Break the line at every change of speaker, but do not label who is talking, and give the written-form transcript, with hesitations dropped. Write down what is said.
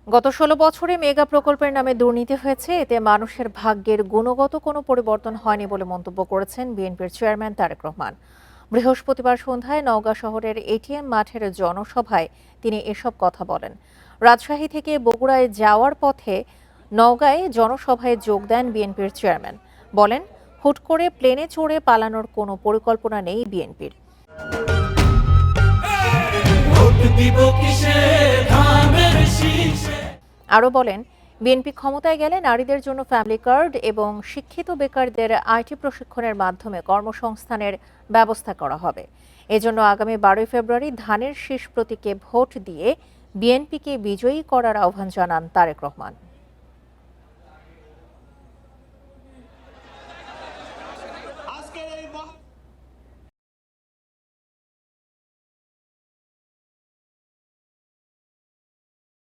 গত ১৬ বছরে মেগা প্রকল্পের নামে দুর্নীতি হয়েছে, এতে মানুষের ভাগ্যের গুণগত কোনো পরিবর্তন হয়নি বলে মন্তব্য করেছেন বিএনপির চেয়ারম্যান তারেক রহমান। বৃহস্পতিবার সন্ধ্যায় নওগাঁ শহরের এটিএম মাঠের জনসভায় তিনি এসব কথা বলেন। রাজশাহী থেকে বগুড়ায় যাওয়ার পথে নওগাঁয় জনসভায় যোগ দেন বিএনপির চেয়ারম্যান। বলেন, হুট করে প্লেনে চড়ে পালানোর কোনো পরিকল্পনা নেই বিএনপির। আরও বলেন, বিএনপি ক্ষমতায় গেলে নারীদের জন্য ফ্যামিলি কার্ড এবং শিক্ষিত বেকারদের আইটি প্রশিক্ষণের মাধ্যমে কর্মসংস্থানের ব্যবস্থা করা হবে। এজন্য আগামী ১২ ফেব্রুয়ারি ধানের শীষ প্রতীকে ভোট দিয়ে বিএনপিকে বিজয়ী করার আহ্বান জানান তারেক রহমান।